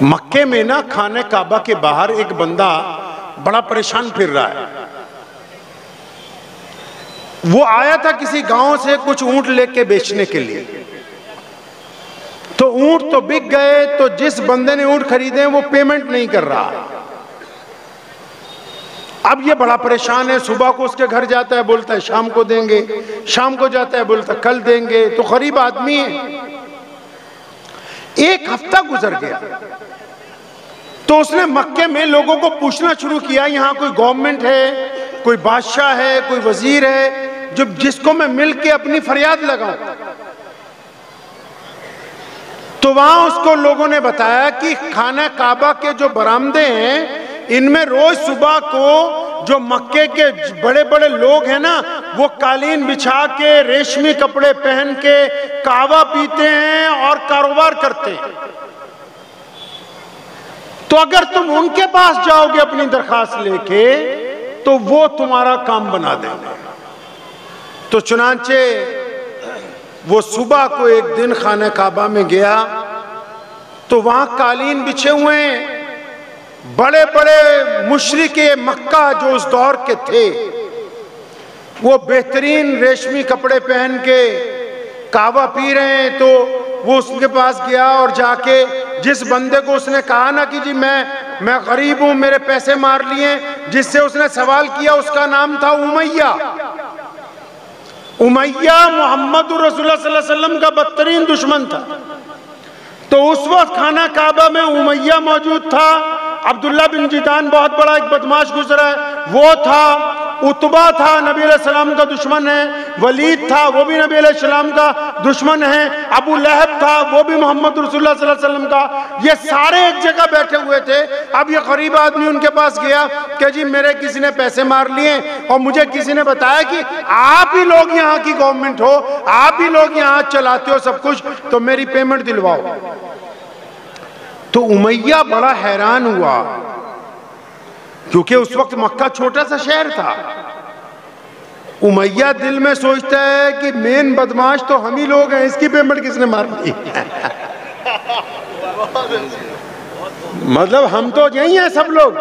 مکے میں نا خانہ کعبہ کے باہر ایک بندہ بڑا پریشان پھر رہا ہے. وہ آیا تھا کسی گاؤں سے کچھ اونٹ لے کے بیچنے کے لیے. تو اونٹ تو بک گئے, تو جس بندے نے اونٹ خریدے وہ پیمنٹ نہیں کر رہا. اب یہ بڑا پریشان ہے. صبح کو اس کے گھر جاتا ہے, بولتا ہے شام کو دیں گے, شام کو جاتا ہے بولتا ہے کل دیں گے. تو غریب آدمی ہے. ایک ہفتہ گزر گیا تو اس نے مکے میں لوگوں کو پوچھنا شروع کیا, یہاں کوئی گورنمنٹ ہے, کوئی بادشاہ ہے, کوئی وزیر ہے جس کو میں مل کے اپنی فریاد لگاؤں. تو وہاں اس کو لوگوں نے بتایا کہ خانہ کعبہ کے جو برآمدے ہیں ان میں روز صبح کو جو مکے کے بڑے بڑے لوگ ہیں نا, وہ قالین بچھا کے ریشمی کپڑے پہن کے قہوہ پیتے ہیں اور کاروبار کرتے ہیں. تو اگر تم ان کے پاس جاؤ گے اپنی درخواست لے کے تو وہ تمہارا کام بنا دیں گے. تو چنانچہ وہ صبح کو ایک دن خانہ کعبہ میں گیا تو وہاں قالین بچھے ہوئے ہیں. بڑے بڑے مشرک مکہ جو اس دور کے تھے وہ بہترین ریشمی کپڑے پہن کے قہوہ پی رہے ہیں. تو وہ اس کے پاس گیا اور جا کے جس بندے کو اس نے کہا نا کہ جی میں غریب ہوں, میرے پیسے مار لیے, جس سے اس نے سوال کیا اس کا نام تھا امیہ. امیہ محمد رسول اللہ صلی اللہ علیہ وسلم کا بدترین دشمن تھا. تو اس وقت خانہ کعبہ میں امیہ موجود تھا. عبداللہ بن جدعان بہت بڑا ایک بدماش گزرا ہے, وہ تھا. عتبہ تھا, نبی علیہ السلام کا دشمن ہے. ولید تھا, وہ بھی نبی علیہ السلام کا دشمن ہے. ابو لہب تھا, وہ بھی محمد رسول اللہ صلی اللہ علیہ وسلم کا. یہ سارے ایک جگہ بیٹھے ہوئے تھے. اب یہ غریب آدمی ان کے پاس گیا کہ جی میرے کسی نے پیسے مار لیے اور مجھے کسی نے بتایا کہ آپ ہی لوگ یہاں کی گورنمنٹ ہو, آپ ہی لوگ یہاں چلاتے ہو سب کچھ, تو میری پیمنٹ دلواؤ. تو امیہ بڑا حیران ہوا کیونکہ اس وقت مکہ چھوٹا سا شہر تھا. امیہ دل میں سوچتا ہے کہ مین بدماش تو ہم ہی لوگ ہیں, اس کی پیمنٹ کس نے مار دی؟ مطلب ہم تو یہی ہیں سب لوگ.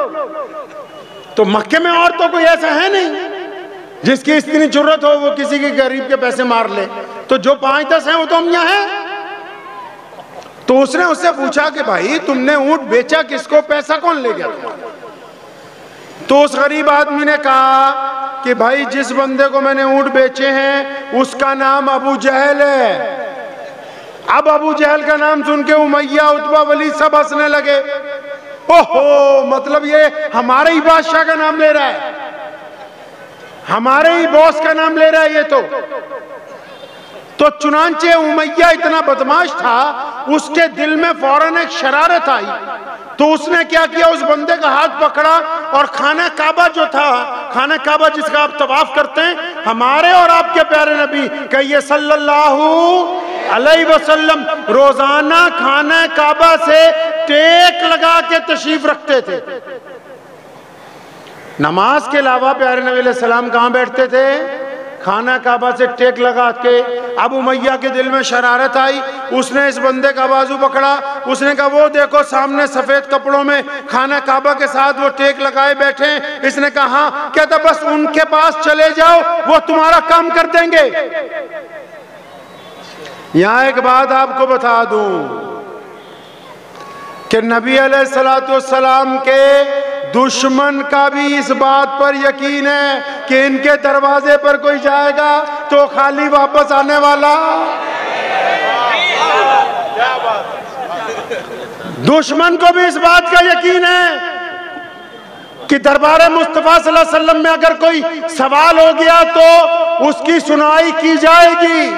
تو مکے میں اور تو کوئی ایسا ہے نہیں جس کی اتنی جرت ہو وہ کسی کے غریب کے پیسے مار لے. تو جو 5-10 ہیں وہ تو ہم یہاں ہیں. تو اس نے اس سے پوچھا کہ بھائی تم نے اونٹ بیچا کس کو, پیسہ کون لے گیا تمہارا؟ تو اس غریب آدمی نے کہا کہ بھائی جس بندے کو میں نے اونٹ بیچے ہیں اس کا نام ابو جہل ہے. اب ابو جہل کا نام سن کے امیہ, عتبہ, ولید سب ہنسنے لگے. اوہو, مطلب یہ ہمارے ہی بادشاہ کا نام لے رہا ہے, ہمارے ہی باس کا نام لے رہا ہے یہ تو چنانچہ امیہ اتنا بدماش تھا, اس کے دل میں فوراً ایک شرارت آئی. تو اس نے کیا کیا, اس بندے کا ہاتھ پکڑا اور خانہ کعبہ جو تھا, خانہ کعبہ جس کا آپ طواف کرتے ہیں, ہمارے اور آپ کے پیارے نبی کہیے صلی اللہ علیہ وسلم روزانہ خانہ کعبہ سے ٹیک لگا کے تشریف رکھتے تھے. نماز کے علاوہ پیارے نبی علیہ السلام کہاں بیٹھتے تھے؟ خانہ کعبہ سے ٹیک لگا کے. اب امیہ کے دل میں شرارت آئی, اس نے اس بندے کا بازو پکڑا, اس نے کہا وہ دیکھو سامنے سفید کپڑوں میں خانہ کعبہ کے ساتھ وہ ٹیک لگائے بیٹھے ہیں. اس نے کہا ہاں. کہتا بس ان کے پاس چلے جاؤ, وہ تمہارا کام کر دیں گے. یہاں ایک بات آپ کو بتا دوں کہ نبی علیہ السلام کے دشمن کا بھی اس بات پر یقین ہے کہ ان کے دروازے پر کوئی جائے گا تو خالی واپس آنے والا. دشمن کو بھی اس بات کا یقین ہے کہ دربار مصطفیٰ صلی اللہ علیہ وسلم میں اگر کوئی سوال ہو گیا تو اس کی سنائی کی جائے گی.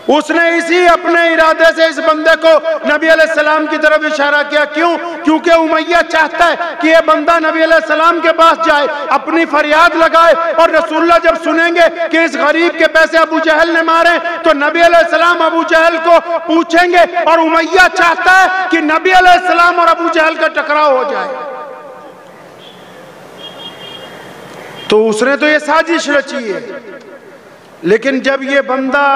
اس نے اسی اپنے ارادے سے اس بندے کو نبی علیہ السلام کی طرف اشارہ کیا. کیوں؟ کیونکہ امیہ چاہتا ہے کہ یہ بندہ نبی علیہ السلام کے پاس جائے, اپنی فریاد لگائے, اور رسول اللہ جب سنیں گے کہ اس غریب کے پیسے ابو جہل نے مارے تو نبی علیہ السلام ابو جہل کو پوچھیں گے. اور امیہ چاہتا ہے کہ نبی علیہ السلام اور ابو جہل کا ٹکراؤ ہو جائے. تو اس نے تو یہ سازش رچی ہے. لیکن جب یہ بندہ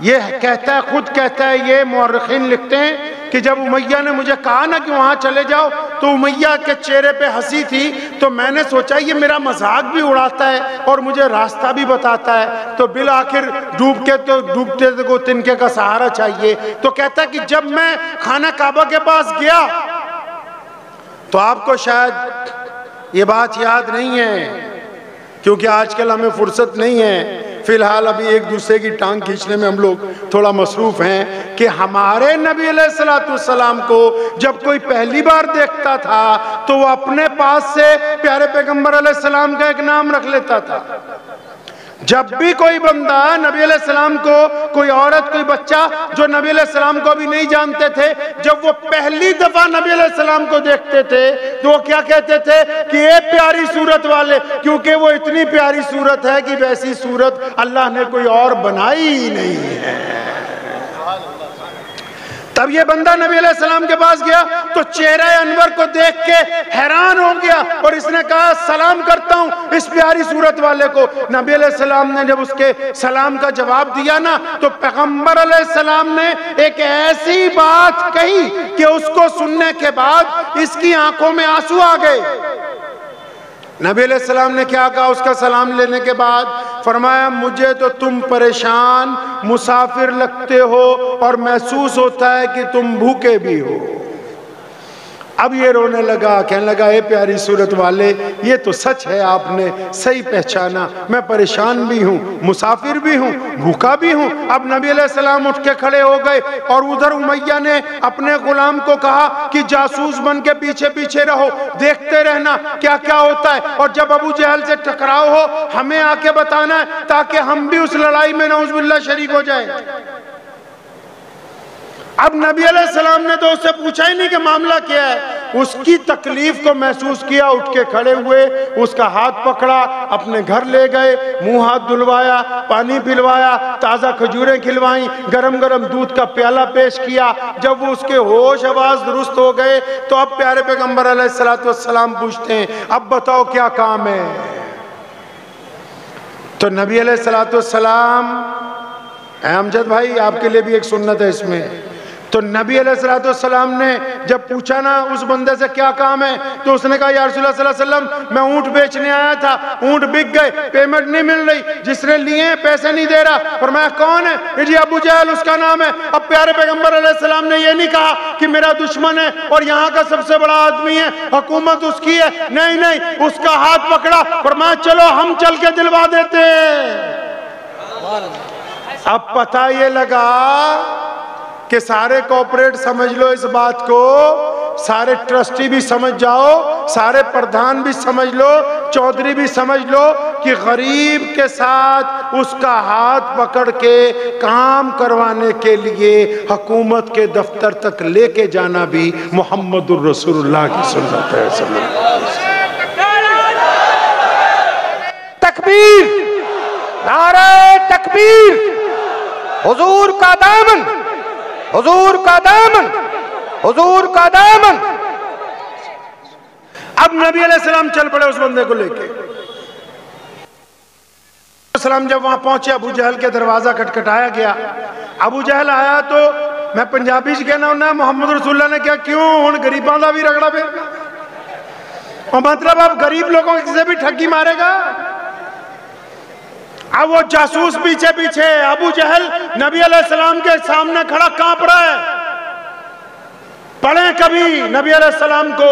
یہ کہتا ہے, خود کہتا ہے, یہ مورخین لکھتے ہیں کہ جب امیہ نے مجھے کہا نا کہ وہاں چلے جاؤ تو امیہ کے چہرے پہ ہنسی تھی، تو میں نے سوچا یہ میرا مذاق بھی اڑاتا ہے اور مجھے راستہ بھی بتاتا ہے، تو بالآخر ڈوبتے کو تنکے کا سہارا چاہیے۔ تو کہتا ہے کہ جب میں خانہ کعبہ کے پاس گیا تو آپ کو شاید یہ بات یاد نہیں ہے کیونکہ آج کل ہمیں فرصت نہیں ہے، فی الحال ابھی ایک دوسرے کی ٹانگ کھینچنے میں ہم لوگ تھوڑا مصروف ہیں، کہ ہمارے نبی علیہ السلام کو جب کوئی پہلی بار دیکھتا تھا تو وہ اپنے پاس سے پیارے پیغمبر علیہ السلام کا ایک نام رکھ لیتا تھا۔ جب بھی کوئی بندہ نبی علیہ السلام کو، کوئی عورت، کوئی بچہ جو نبی علیہ السلام کو بھی نہیں جانتے تھے، جب وہ پہلی دفعہ نبی علیہ السلام کو دیکھتے تھے تو وہ کیا کہتے تھے کہ اے پیاری صورت والے، کیونکہ وہ اتنی پیاری صورت ہے کہ ویسی صورت اللہ نے کوئی اور بنائی ہی نہیں ہے۔ تب یہ بندہ نبی علیہ السلام کے پاس گیا تو چہرہ انور کو دیکھ کے حیران ہو گیا اور اس نے کہا سلام کرتا ہوں اس پیاری صورت والے کو۔ نبی علیہ السلام نے جب اس کے سلام کا جواب دیا نا تو پیغمبر علیہ السلام نے ایک ایسی بات کہی کہ اس کو سننے کے بعد اس کی آنکھوں میں آنسو آ گئے۔ نبی علیہ السلام نے کیا کہا اس کا سلام لینے کے بعد؟ فرمایا مجھے تو تم پریشان مسافر لگتے ہو اور محسوس ہوتا ہے کہ تم بھوکے بھی ہو۔ اب یہ رونے لگا، کہنے لگا اے پیاری صورت والے یہ تو سچ ہے، آپ نے صحیح پہچانا، میں پریشان بھی ہوں، مسافر بھی ہوں، بھوکا بھی ہوں۔ اب نبی علیہ السلام اٹھ کے کھڑے ہو گئے اور ادھر امیہ نے اپنے غلام کو کہا کہ جاسوس بن کے پیچھے پیچھے رہو، دیکھتے رہنا کیا کیا ہوتا ہے، اور جب ابو جہل سے ٹکراؤ ہو ہمیں آ کے بتانا ہے تاکہ ہم بھی اس لڑائی میں نعوذ باللہ شریک ہو جائیں۔ اب نبی علیہ السلام نے تو اس سے پوچھا ہی نہیں کہ معاملہ کیا ہے، اس کی تکلیف کو محسوس کیا، اٹھ کے کھڑے ہوئے، اس کا ہاتھ پکڑا، اپنے گھر لے گئے، منہ ہاتھ دھلوایا، پانی پلوایا، تازہ کھجوریں کھلوائیں، گرم گرم دودھ کا پیالہ پیش کیا۔ جب وہ اس کے ہوش آواز درست ہو گئے تو اب پیارے پیغمبر علیہ السلام پوچھتے ہیں اب بتاؤ کیا کام ہے؟ تو نبی علیہ السلام، اے امجد بھائی آپ کے لیے بھی ایک سنت ہے اس میں، تو نبی علیہ السلام نے جب پوچھا نا اس بندے سے کیا کام ہے تو اس نے کہا یا رسول اللہ صلی اللہ علیہ وسلم میں اونٹ بیچنے آیا تھا، اونٹ بک گئے، پیمنٹ نہیں مل رہی، جس نے لیے ہیں پیسے نہیں دے رہا۔ فرمایا کون ہے؟ یہ جی ابو جہل اس کا نام ہے۔ اب پیارے پیغمبر علیہ السلام نے یہ نہیں کہا کہ میرا دشمن ہے اور یہاں کا سب سے بڑا آدمی ہے، حکومت اس کی ہے، نہیں نہیں، اس کا ہاتھ پکڑا، فرمایا چلو ہم چل کے دلوا دیتے ہیں۔ اب پتہ یہ لگا کہ سارے کوپریٹ سمجھ لو اس بات کو، سارے ٹرسٹی بھی سمجھ جاؤ، سارے پردھان بھی سمجھ لو، چودھری بھی سمجھ لو کہ غریب کے ساتھ اس کا ہاتھ پکڑ کے کام کروانے کے لیے حکومت کے دفتر تک لے کے جانا بھی محمد الرسول اللہ کی سنت ہے۔ تکبیر، نعرہ تکبیر، حضور کا دامن، حضور کا دامن، حضور کا دامن۔ اب نبی علیہ السلام چل پڑے اس بندے کو لے کے۔ السلام جب وہاں پہنچے ابو جہل کے دروازہ کھٹکھٹایا گیا۔ ابو جہل آیا تو میں پنجابی سے کہنا ہوں نا محمد رسول اللہ نے کیا کیوں ہن غریباں دا بھی رگڑا پھیرنا، اور مطلب اب غریب لوگوں سے بھی ٹھگی مارے گا۔ اب وہ جاسوس پیچھے پیچھے، ابو جہل نبی علیہ السلام کے سامنے کھڑا کانپ رہا ہے۔ پڑھیں کبھی نبی علیہ السلام کو،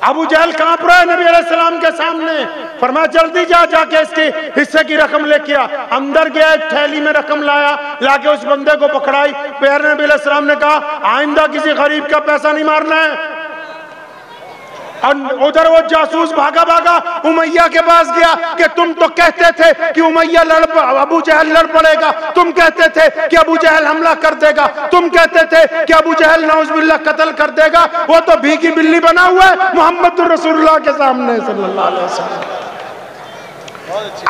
ابو جہل کانپ رہا ہے نبی علیہ السلام کے سامنے۔ فرمایا جلدی جا کے اس کے حصے کی رقم لے کے آ۔ اندر گیا، ایک تھیلی میں رقم لایا، لا کے اس بندے کو پکڑائی۔ پیارے نبی علیہ السلام نے کہا آئندہ کسی غریب کا پیسہ نہیں مارنا ہے۔ اور ادھر وہ جاسوس بھاگا بھاگا امیہ کے پاس گیا کہ تم تو کہتے تھے کہ امیہ ابو جہل لڑ پڑے گا، تم کہتے تھے کہ ابو جہل حملہ کر دے گا، تم کہتے تھے کہ ابو جہل نعوذ باللہ قتل کر دے گا، وہ تو بھیگی بلی بنا ہوا ہے محمد الرسول اللہ کے سامنے صلی اللہ علیہ وسلم۔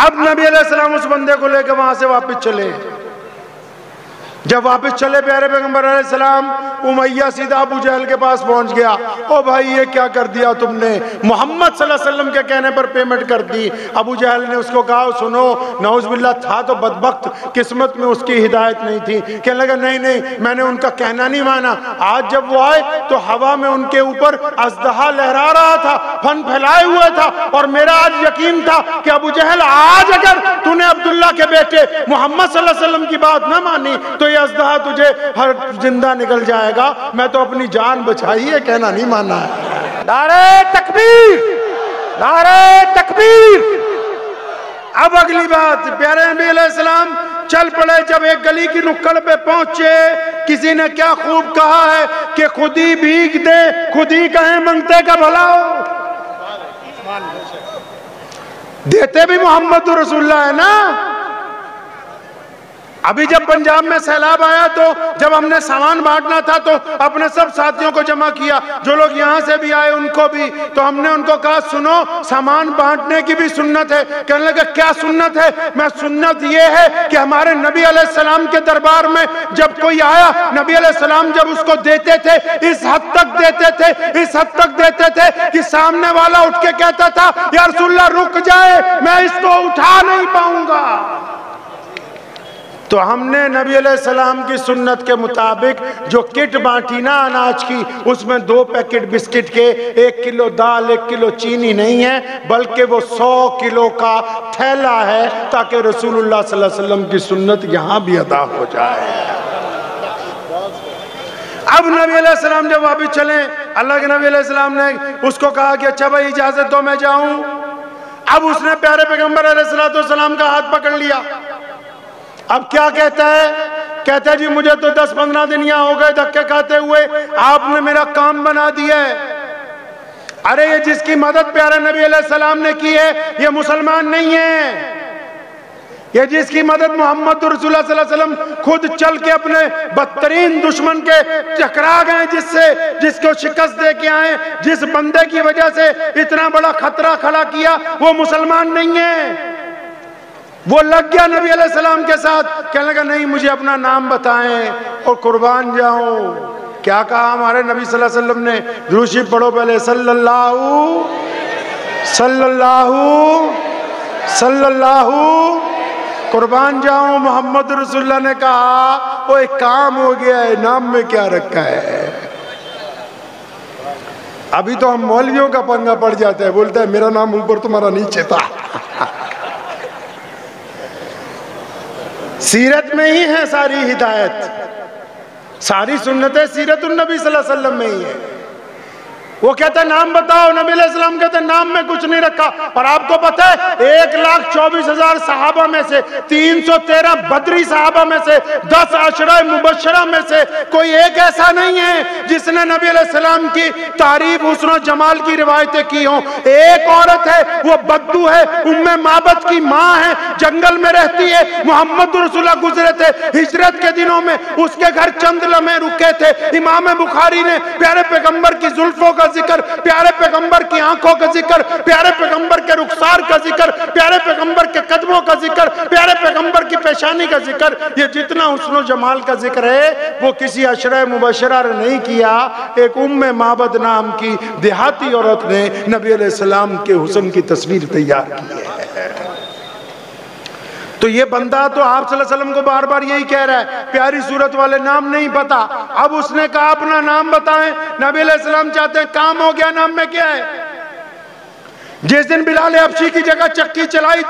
اب نبی علیہ السلام اس بندے کو لے کے وہاں سے واپس چلے۔ جب واپس چلے پیارے پیغمبر علیہ السلام، امیہ سیدھا ابو جہل کے پاس پہنچ گیا، او بھائی یہ کیا کر دیا تم نے؟ محمد صلی اللہ علیہ وسلم کے کہنے پر پیمنٹ کر دی۔ ابو جہل نے اس کو کہا سنو نعوذ باللہ تھا تو بدبخت، قسمت میں اس کی ہدایت نہیں تھی۔ کہنے لگا نہیں میں نے ان کا کہنا نہیں مانا۔ آج جب وہ آئے تو ہوا میں ان کے اوپر اژدہا لہرا رہا تھا، پھن پھیلائے ہوئے تھا، اور میرا آج یقین تھا کہ ابو جہل آج اگر تو نے عبداللہ کے بیٹے محمد صلی اللہ علیہ وسلم کی بات نہ مانی تو یہ اژدہا تجھے ہر زندہ نکل جائے گا۔ میں تو اپنی جان بچائی ہے، کہنا نہیں مانا ہے۔ نعرہ تکبیر، نعرہ تکبیر۔ اب اگلی بات، پیارے نبی علیہ السلام چل پڑے، جب ایک گلی کی نکڑ پہ پہنچے، کسی نے کیا خوب کہا ہے کہ خود ہی بھیگ دے خود ہی کہیں منگتے کا بھلا ہو۔ دیتے بھی محمد رسول اللہ ہے نا۔ ابھی جب پنجاب میں سیلاب آیا تو جب ہم نے سامان بانٹنا تھا تو اپنے سب ساتھیوں کو جمع کیا، جو لوگ یہاں سے بھی آئے ان کو بھی، تو ہم نے ان کو کہا سنو سامان بانٹنے کی بھی سنت ہے۔ کہنے لگا کیا سنت ہے؟ میں سنت یہ ہے کہ ہمارے نبی علیہ السلام کے دربار میں جب کوئی آیا، نبی علیہ السلام جب اس کو دیتے تھے اس حد تک دیتے تھے، اس حد تک دیتے تھے کہ سامنے والا اٹھ کے کہتا تھا یا رسول اللہ رک جائے، میں اس کو اٹھا نہیں پاؤں گا۔ تو ہم نے نبی علیہ السلام کی سنت کے مطابق جو کٹ بانٹی نا اناج کی، اس میں 2 پیکٹ بسکٹ کے، 1 کلو دال، 1 کلو چینی نہیں ہے، بلکہ وہ 100 کلو کا تھیلا ہے، تاکہ رسول اللہ صلی اللہ علیہ وسلم کی سنت یہاں بھی ادا ہو جائے۔ اب نبی علیہ السلام جب واپس چلیں، اللہ کے نبی علیہ السلام نے اس کو کہا کہ اچھا بھائی اجازت دو میں جاؤں۔ اب اس نے پیارے پیغمبر علیہ السلام کا ہاتھ پکڑ لیا۔ اب کیا کہتا ہے؟ کہتا ہے جی مجھے تو 10-15 دن یہاں ہو گئے دھکے کھاتے ہوئے، آپ نے میرا کام بنا دیا ہے۔ ارے یہ جس کی مدد پیارے نبی علیہ السلام نے کی ہے یہ مسلمان نہیں ہے، یہ جس کی مدد محمد رسول اللہ صلی اللہ علیہ وسلم خود چل کے اپنے بدترین دشمن کے ٹکرا گئے، جس کو شکست دے کے آئے، جس بندے کی وجہ سے اتنا بڑا خطرہ کھڑا کیا، وہ مسلمان نہیں ہے۔ وہ لگ گیا نبی علیہ السلام کے ساتھ، کہنے لگا نہیں مجھے اپنا نام بتائیں اور قربان جاؤں۔ کیا کہا ہمارے نبی صلی اللہ علیہ وسلم نے؟ درود شریف پڑھو پہلے، صلی اللہ قربان جاؤں محمد رسول اللہ نے کہا وہ ایک کام ہو گیا ہے، نام میں کیا رکھا ہے؟ ابھی تو ہم مولویوں کا پنگا پڑ جاتا ہے، بولتا ہے میرا نام اوپر تمہارا نیچے تھا۔ سیرت میں ہی ہے ساری ہدایت، ساری سنتیں سیرت النبی صلی اللہ علیہ وسلم میں ہی ہے۔ وہ کہتا ہے نام بتاؤ، نبی علیہ السلام کہتے ہیں نام میں کچھ نہیں رکھا۔ اور آپ کو پتہ ہے 1,24,000 صحابہ میں سے 313 بدری صحابہ میں سے 10 عشرہ مبشرہ میں سے کوئی ایک ایسا نہیں ہے جس نے نبی علیہ السلام کی تعریف حسن و جمال کی روایتیں کی ہوں۔ ایک عورت ہے، وہ بدو ہے، ام معبد کی ماں ہے، جنگل میں رہتی ہے، محمد رسول اللہ گزرے تھے ہجرت کے دنوں میں، اس کے گھر چند لمحے رکے تھے۔ امام بخاری نے پیارے پیغمبر کی زلفوں کا ذکر، پیارے پیغمبر کی آنکھوں کا ذکر، پیارے پیغمبر کے رخسار کا ذکر، پیارے پیغمبر کے قدموں کا ذکر، پیارے پیغمبر کی پیشانی کا ذکر، یہ جتنا حسن و جمال کا ذکر ہے وہ کسی عشرہ مبشرہ نے نہیں کیا، ایک ام معبد نام کی دیہاتی عورت نے نبی علیہ السلام کے حسن کی تصویر تیار کی ہے۔ تو یہ بندہ تو آپ صلی اللہ علیہ وسلم کو بار بار یہی کہہ رہا ہے پیاری صورت والے نام نہیں پتا۔ اب اس نے کہا اپنا نام بتائیں، نبی علیہ السلام چاہتے ہیں کام ہو گیا، نام میں کیا ہے؟ جس دن بلال حبشی کی جگہ چکی چلائی،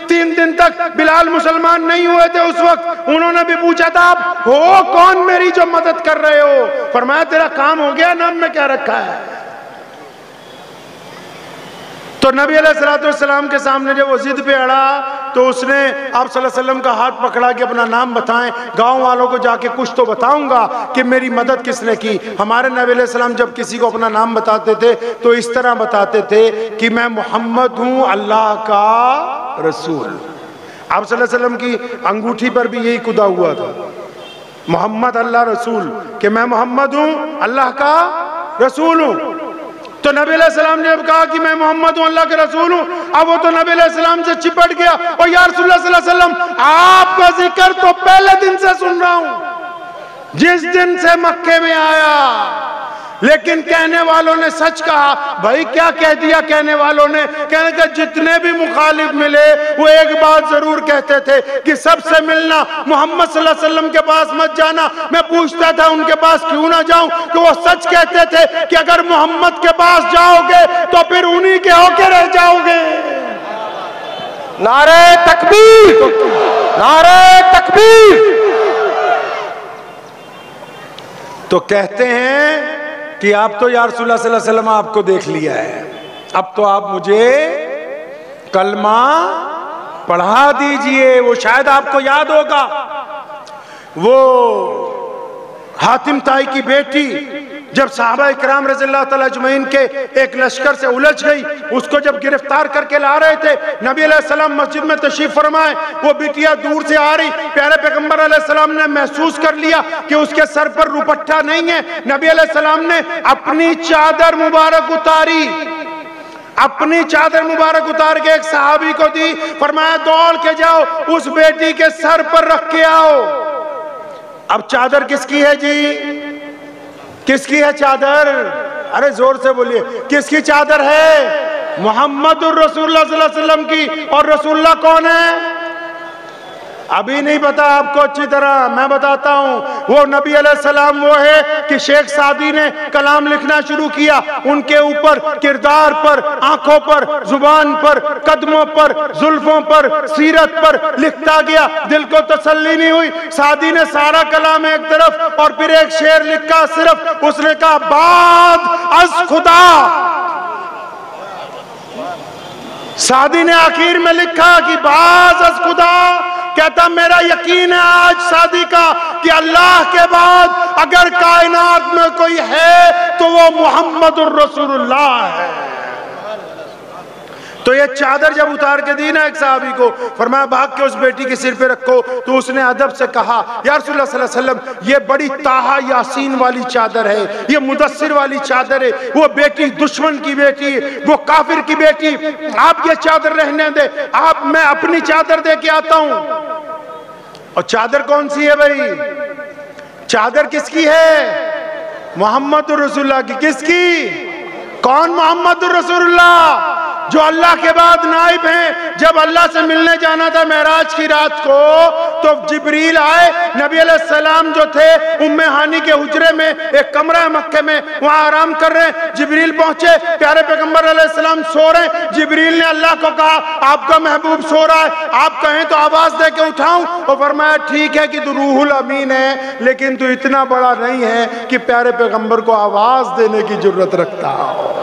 تین دن تک بلال مسلمان نہیں ہوئے تھے، اس وقت انہوں نے بھی پوچھا تھا آپ ہو کون میری جو مدد کر رہے ہو؟ فرمایا تیرا کام ہو گیا، نام میں کیا رکھا ہے؟ تو نبی علیہ السلام کے سامنے جب وہ ضد پہ اڑا تو اس نے آپ صلی اللہ علیہ وسلم کا ہاتھ پکڑا کہ اپنا نام بتائیں، گاؤں والوں کو جا کے کچھ تو بتاؤں گا کہ میری مدد کس نے کی۔ ہمارے نبی علیہ السلام جب کسی کو اپنا نام بتاتے تھے تو اس طرح بتاتے تھے کہ میں محمد ہوں اللہ کا رسول۔ آپ صلی اللہ علیہ وسلم کی انگوٹھی پر بھی یہی کدا ہوا تھا، محمد اللہ رسول، کہ میں محمد ہوں اللہ کا رسول ہوں۔ تو نبی علیہ السلام نے جب کہا کہ میں محمد ہوں اللہ کے رسول ہوں، اب وہ تو نبی علیہ السلام سے چپٹ گیا، اور یا رسول اللہ صلی اللہ علیہ وسلم آپ کا ذکر تو پہلے دن سے سن رہا ہوں۔ جس دن سے مکے میں آیا، لیکن کہنے والوں نے سچ کہا۔ بھائی کیا کہہ دیا کہنے والوں نے؟ کہنے کہ جتنے بھی مخالف ملے وہ ایک بات ضرور کہتے تھے کہ سب سے ملنا، محمد صلی اللہ علیہ وسلم کے پاس مت جانا۔ میں پوچھتا تھا ان کے پاس کیوں نہ جاؤں؟ کہ وہ سچ کہتے تھے کہ اگر محمد کے پاس جاؤ گے تو پھر انہی کے ہو کے رہ جاؤ گے۔ نعرہ تکبیر، نعرہ تکبیر۔ تو کہتے ہیں کہ آپ تو یا رسول اللہ صلی اللہ علیہ وسلم آپ کو دیکھ لیا ہے، اب تو آپ مجھے کلمہ پڑھا دیجئے۔ وہ شاید آپ کو یاد ہوگا، وہ حاتم طائی کی بیٹی جب صحابہ اکرام رضی اللہ تعالیٰ اجمعین کے ایک لشکر سے الجھ گئی، اس کو جب گرفتار کر کے لا رہے تھے، نبی علیہ السلام مسجد میں تشریف فرمائے، وہ بیٹیا دور سے آ رہی، پیارے پیغمبر علیہ السلام نے محسوس کر لیا کہ اس کے سر پر روپٹہ نہیں ہے۔ نبی علیہ السلام نے اپنی چادر مبارک اتاری، اپنی چادر مبارک اتار کے ایک صحابی کو دی، فرمایا دوڑ کے جاؤ اس بیٹی کے سر پر رکھ کے آؤ۔ اب چادر کس کی ہے جی؟ کس کی ہے چادر؟ ارے زور سے بولیے، کس کی چادر ہے؟ محمد الرسول اللہ صلی اللہ علیہ وسلم کی۔ اور رسول اللہ کون ہے؟ ابھی نہیں پتا آپ کو اچھی طرح، میں بتاتا ہوں۔ وہ نبی علیہ السلام وہ ہے کہ شیخ سعدی نے کلام لکھنا شروع کیا، ان کے اوپر کردار پر، آنکھوں پر، زبان پر، قدموں پر، زلفوں پر، سیرت پر لکھتا گیا، دل کو تسلی نہیں ہوئی۔ سعدی نے سارا کلام ایک طرف اور پھر ایک شعر لکھا صرف، اس نے کہا بعد از خدا۔ سعدی نے آخر میں لکھا کہ بعد از خدا، کہتا میرا یقین ہے آج سعدی کا کہ اللہ کے بعد اگر کائنات میں کوئی ہے تو وہ محمد الرسول اللہ ہے۔ تو یہ چادر جب اتار کے دی نا ایک صحابی کو، فرمایا بھاگ کے اس بیٹی کے سر پہ رکھو، تو اس نے ادب سے کہا یا رسول اللہ صلی اللہ علیہ وسلم یہ بڑی طٰہٰ یاسین والی چادر ہے، یہ مدثر والی چادر ہے، وہ بیٹی دشمن کی بیٹی، وہ کافر کی بیٹی، آپ یہ چادر رہنے دے، میں اپنی چادر دے کے آتا ہوں۔ اور چادر کون سی ہے بھائی؟ چادر کس کی ہے؟ محمد الرسول اللہ کی۔ کس کی؟ کون محمد الرسول اللہ؟ جو اللہ کے بعد نائب ہیں۔ جب اللہ سے ملنے جانا تھا معراج کی رات کو تو جبریل آئے، نبی علیہ السلام جو تھے ام ہانی کے حجرے میں ایک کمرہ مکہ میں وہاں آرام کر رہے ہیں، جبریل پہنچے، پیارے پیغمبر علیہ السلام سو رہے ہیں، جبریل نے اللہ کو کہا آپ کا محبوب سو رہا ہے، آپ کہیں تو آواز دے کے اٹھاؤں؟ اور فرمایا ٹھیک ہے کہ تو روح الامین ہے لیکن تو اتنا بڑا نہیں ہے کہ پیارے پیغمبر کو آواز دینے کی جرت رکھتا ہو۔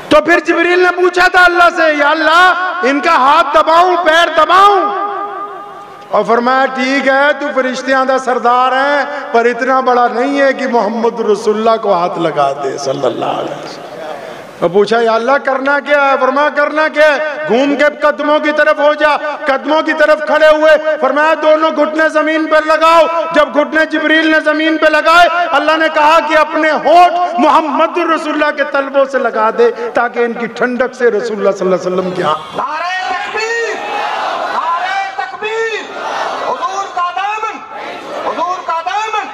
تو پھر جبریل نے پوچھا تھا اللہ سے یا اللہ ان کا ہاتھ دباؤں پیر دباؤں؟ اور فرمایا ٹھیک ہے تو فرشتیاں دا سردار ہے پر اتنا بڑا نہیں ہے کہ محمد رسول اللہ کو ہاتھ لگا دے صلی اللہ علیہ وسلم۔ اور پوچھا یا اللہ کرنا کیا ہے؟ فرمایا کرنا کیا ہے؟ گھوم کے قدموں کی طرف ہو جا۔ قدموں کی طرف کھڑے ہوئے، فرمایا دونوں گھٹنے زمین پر لگاؤ۔ جب گھٹنے جبریل نے زمین پہ لگائے، اللہ نے کہا کہ اپنے ہونٹ محمد رسول اللہ کے طلبوں سے لگا دے تاکہ ان کی ٹھنڈک سے رسول اللہ صلی اللہ علیہ وسلم کی آنکھ۔ نعرہ تکبیر، نعرہ تکبیر، حضور کا دامن، حضور کا دامن۔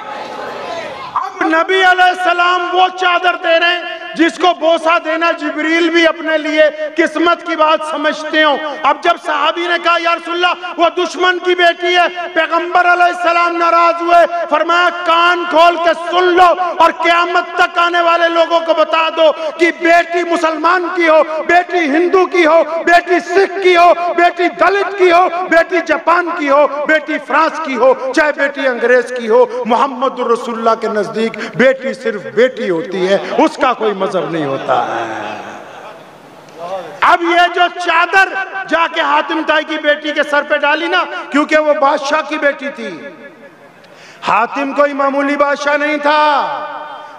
اب نبی علیہ السلام وہ چادر دے رہے ہیں جس کو بوسہ دینا جبریل بھی اپنے لیے قسمت کی بات سمجھتے ہوں۔ اب جب صحابی نے کہا یا رسول اللہ وہ دشمن کی بیٹی ہے، پیغمبر علیہ السلام ناراض ہوئے، فرمایا کان کھول کے سن لو اور قیامت تک آنے والے لوگوں کو بتا دو کہ بیٹی مسلمان کی ہو، بیٹی ہندو کی ہو، بیٹی سکھ کی ہو، بیٹی دلت کی ہو، بیٹی جاپان کی ہو، بیٹی فرانس کی ہو، چاہے بیٹی انگریز کی ہو، محمد رسول اللہ کے نزدیک بیٹی صرف بیٹی ہوتی ہے، اس کا کوئی مذہب نہیں ہوتا ہے۔ اب یہ جو چادر جا کے حاتم طائی کی بیٹی کے سر پہ ڈالی نا، کیونکہ وہ بادشاہ کی بیٹی تھی، حاتم کوئی معمولی بادشاہ نہیں تھا۔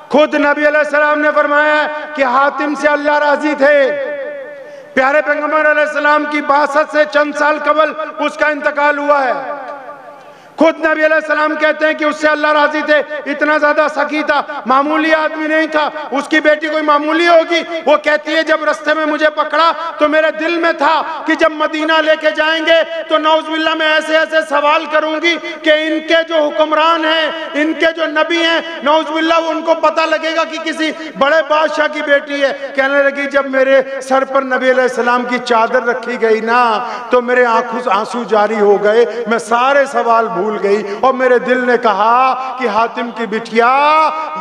خود نبی علیہ السلام نے فرمایا کہ حاتم سے اللہ راضی تھے۔ پیارے پیغمبر علیہ السلام کی بعثت سے چند سال قبل اس کا انتقال ہوا ہے۔ خود نبی علیہ السلام کہتے ہیں کہ اس سے اللہ راضی تھے، اتنا زیادہ سخی تھا، معمولی آدمی نہیں تھا، اس کی بیٹی کوئی معمولی ہوگی؟ وہ کہتی ہے جب رستے میں مجھے پکڑا تو میرے دل میں تھا کہ جب مدینہ لے کے جائیں گے تو نعوذ باللہ میں ایسے ایسے سوال کروں گی کہ ان کے جو حکمران ہیں، ان کے جو نبی ہیں، نعوذ باللہ ان کو پتہ لگے گا کہ کسی بڑے بادشاہ کی بیٹی ہے۔ کہنے لگی جب میرے سر پر نبی علیہ السلام کی چادر رکھی گئی نا تو میرے آنسو جاری ہو گئے، میں سارے سوال بھول گئی، اور میرے دل نے کہا کہ حاتم کی بٹیا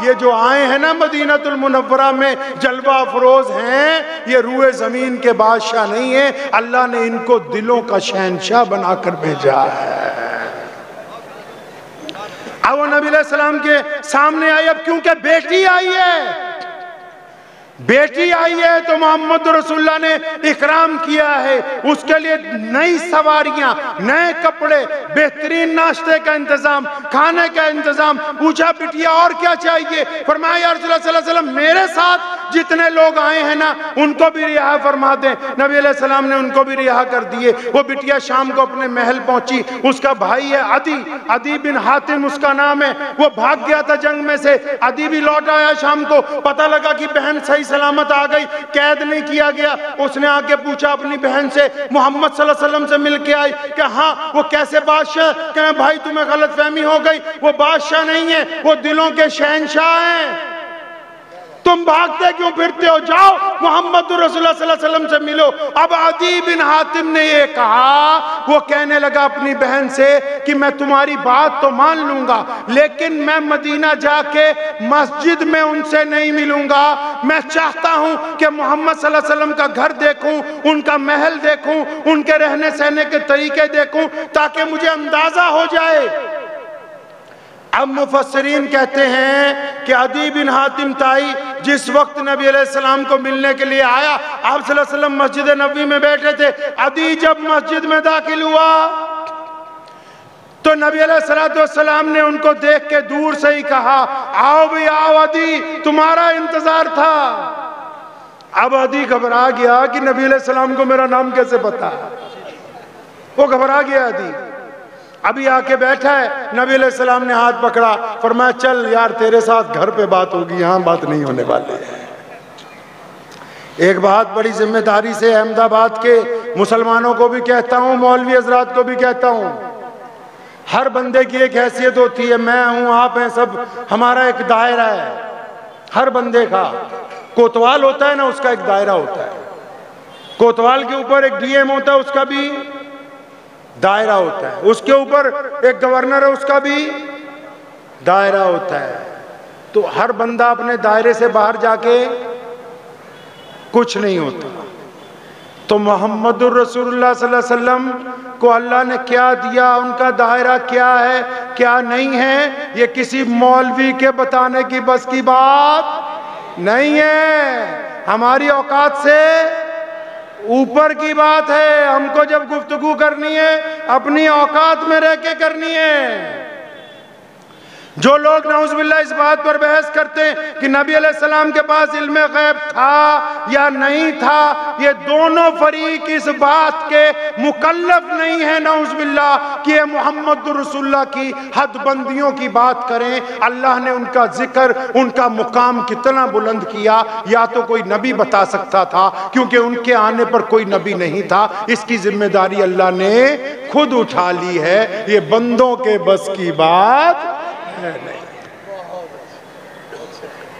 یہ جو آئے ہیں نا مدینہ المنورہ میں جلوہ افروز ہیں، یہ روئے زمین کے بادشاہ نہیں ہیں، اللہ نے ان کو دلوں کا شہنشاہ بنا کر بھیجا ہے۔ اب وہ نبی علیہ السلام کے سامنے آئی، اب کیونکہ بیٹی آئی ہے، بیٹی آئی ہے تو محمد رسول اللہ نے اکرام کیا ہے، اس کے لیے نئی سواریاں، نئے کپڑے، بہترین ناشتے کا انتظام، کھانے کا انتظام۔ پوچھا بٹیا اور کیا چاہیے؟ فرمایا یا رسول اللہ صلی اللہ علیہ وسلم میرے ساتھ جتنے لوگ آئے ہیں نا ان کو بھی رہا فرما دیں۔ نبی علیہ السلام نے ان کو بھی رہا کر دیے۔ وہ بٹیا شام کو اپنے محل پہنچی، اس کا بھائی ہے عدی بن حاتم اس کا نام ہے، وہ بھاگ گیا تھا جنگ میں سے، عدی بھی لوٹ آیا شام کو، پتہ لگا کہ بہن صحیح سلامت آ گئی، قید نہیں کیا گیا۔ اس نے آ کے پوچھا اپنی بہن سے، محمد صلی اللہ علیہ وسلم سے مل کے آئی کہ ہاں وہ کیسے بادشاہ؟ کہیں بھائی تمہیں غلط فہمی ہو گئی، وہ بادشاہ نہیں ہے، وہ دلوں کے شہنشاہ ہیں، تم بھاگتے کیوں پھرتے ہو؟ جاؤ محمد رسول اللہ صلی اللہ علیہ وسلم سے ملو۔ اب عدی بن حاتم نے یہ کہا، وہ کہنے لگا اپنی بہن سے کہ میں تمہاری بات تو مان لوں گا لیکن میں مدینہ جا کے مسجد میں ان سے نہیں ملوں گا، میں چاہتا ہوں کہ محمد صلی اللہ علیہ وسلم کا گھر دیکھوں، ان کا محل دیکھوں، ان کے رہنے سہنے کے طریقے دیکھوں تاکہ مجھے اندازہ ہو جائے۔ اب مفسرین کہتے ہیں کہ عدی بن حاتم تائی جس وقت نبی علیہ السلام کو ملنے کے لیے آیا، آپ صلی اللہ علیہ وسلم مسجد نبوی میں بیٹھے تھے، عدی جب مسجد میں داخل ہوا تو نبی علیہ السلام نے ان کو دیکھ کے دور سے ہی کہا آؤ بھی آؤ عدی، تمہارا انتظار تھا۔ اب عدی گھبرا گیا کہ نبی علیہ السلام کو میرا نام کیسے پتا، وہ گھبرا گیا عدی۔ ابھی آ کے بیٹھا ہے، نبی علیہ السلام نے ہاتھ پکڑا، فرمایا چل یار تیرے ساتھ گھر پہ بات ہوگی، یہاں بات نہیں ہونے والی ہے۔ ایک بات بڑی ذمہ داری سے احمد آباد کے مسلمانوں کو بھی کہتا ہوں، مولوی حضرات کو بھی کہتا ہوں، ہر بندے کی ایک حیثیت ہوتی ہے، میں ہوں آپ ہیں سب، ہمارا ایک دائرہ ہے، ہر بندے کا کوتوال ہوتا ہے نا، اس کا ایک دائرہ ہوتا ہے، کوتوال کے اوپر ایک ڈی ایم ہوتا ہے، اس کا بھی دائرہ ہوتا ہے، اس کے اوپر ایک گورنر ہے، اس کا بھی دائرہ ہوتا ہے۔ تو ہر بندہ اپنے دائرے سے باہر جا کے کچھ نہیں ہوتا۔ تو محمد الرسول اللہ صلی اللہ علیہ وسلم کو اللہ نے کیا دیا، ان کا دائرہ کیا ہے کیا نہیں ہے، یہ کسی مولوی کے بتانے کی بس کی بات نہیں ہے، ہماری اوقات سے اوپر کی بات ہے۔ ہم کو جب گفتگو کرنی ہے اپنی اوقات میں رہ کے کرنی ہے۔ جو لوگ نعوذ باللہ اس بات پر بحث کرتے ہیں کہ نبی علیہ السلام کے پاس علم غیب تھا یا نہیں تھا، یہ دونوں فریق اس بات کے مکلف نہیں ہیں نعوذ باللہ کہ یہ محمد رسول اللہ کی حد بندیوں کی بات کریں۔ اللہ نے ان کا ذکر، ان کا مقام کتنا بلند کیا، یا تو کوئی نبی بتا سکتا تھا کیونکہ ان کے آنے پر کوئی نبی نہیں تھا، اس کی ذمہ داری اللہ نے خود اٹھا لی ہے، یہ بندوں کے بس کی بات نہیں،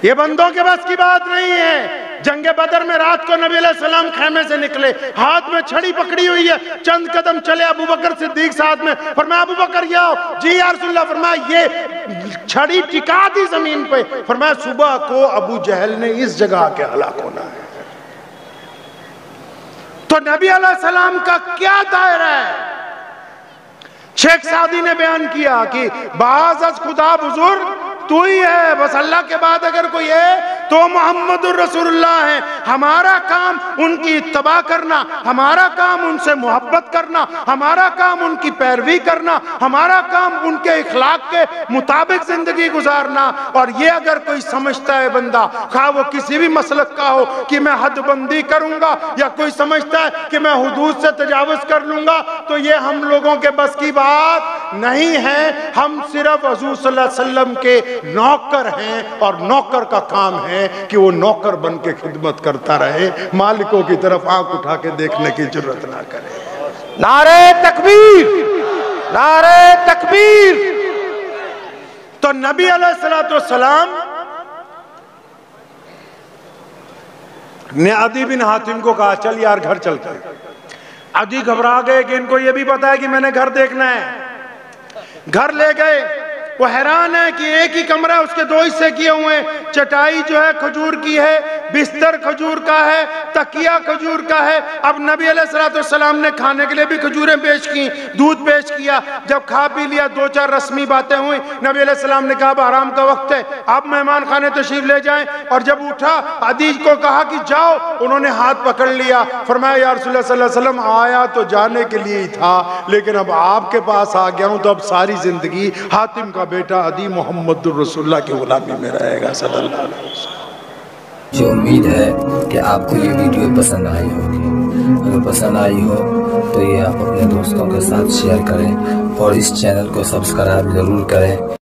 یہ بندوں کے بس کی بات نہیں ہے۔ جنگ بدر میں رات کو نبی علیہ السلام خیمے سے نکلے، ہاتھ میں چھڑی پکڑی ہوئی ہے، چند قدم چلے، ابو بکر صدیق ساتھ میں، فرمایا ابو بکر یہ آؤ، جی یا رسول اللہ، فرمایا یہ چھڑی ٹکا دی زمین پہ، فرمایا صبح کو ابو جہل نے اس جگہ کے ہلاک ہونا ہے۔ تو نبی علیہ السلام کا کیا دائرہ ہے؟ شیخ سعدی نے بیان کیا کہ بعض از خدا بزرگ تو ہی ہے، بس اللہ کے بعد اگر کوئی ہے تو محمد رسولullah ہیں. ہمارا کام ان کی اتباع کرنا، ہمارا کام ان سے محبت کرنا، ہمارا کام ان کی پیروی کرنا، ہمارا کام ان کے اخلاق کے مطابق زندگی گزارنا. اور یہ اگر کوئی سمجھتا ہے بندہ، خواہ وہ کسی بھی مسلک کا ہو، کہ میں حد بندی کروں گا، یا کوئی سمجھتا ہے کہ میں حدود سے تجاوز کر لوں گا، تو یہ ہم لوگوں کے بس کی بات نہیں ہے. ہم صرف حضور صلی اللہ علیہ وسلم کے نوکر ہیں، اور نوکر کا کام ہے کہ وہ نوکر بن کے خدمت کرتا رہے، مالکوں کی طرف آنکھ اٹھا کے دیکھنے کی جرات نہ کرے. نعرہ تکبیر، نعرہ تکبیر. تو نبی علیہ السلام نے عدی بن حاتم کو کہا چل یار گھر چلتے ہیں. عدی گھبرا گئے کہ ان کو یہ بھی پتا ہے کہ میں نے گھر دیکھنا ہے. گھر لے گئے. وہ حیران ہے کہ ایک ہی کمرہ اس کے 2 حصے کیے ہوئے ہیں. چٹائی جو ہے کھجور کی ہے، بستر کھجور کا ہے، تکیہ کھجور کا ہے. اب نبی علیہ السلام نے کھانے کے لیے بھی کھجوریں پیش کی، دودھ پیش کیا. جب کھا پی لیا 2-4 رسمی باتیں ہوئیں، نبی علیہ السلام نے کہا اب آرام کا وقت ہے، آپ مہمان خانے تشریف لے جائیں. اور جب اٹھا عدی کو کہا کہ جاؤ، انہوں نے ہاتھ پکڑ لیا. فرمایا یا رسول اللہ صلی اللہ علیہ وسلم آیا تو جانے کے لیے ہی تھا، لیکن اب آپ کے پاس آ گیا ہوں تو اب ساری زندگی حاتم کا بیٹا عدی محمد الرسول اللہ کی غلامی میں رہے گا صلی اللہ علیہ وسلم. مجھے امید ہے کہ آپ کو یہ ویڈیو پسند آئی ہوگی. اگر پسند آئی ہو تو یہ آپ اپنے دوستوں کے ساتھ شیئر کریں اور اس چینل کو سبسکرائب ضرور کریں.